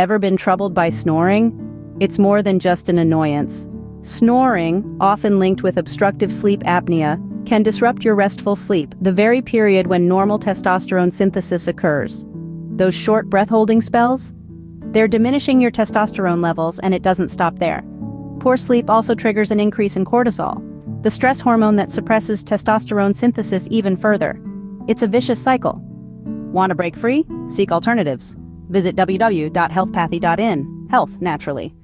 Ever been troubled by snoring? It's more than just an annoyance. Snoring, often linked with obstructive sleep apnea, can disrupt your restful sleep, the very period when normal testosterone synthesis occurs. Those short breath-holding spells? They're diminishing your testosterone levels, and it doesn't stop there. Poor sleep also triggers an increase in cortisol, the stress hormone that suppresses testosterone synthesis even further. It's a vicious cycle. Want to break free? Seek alternatives. Visit www.healthpathy.in. Health naturally.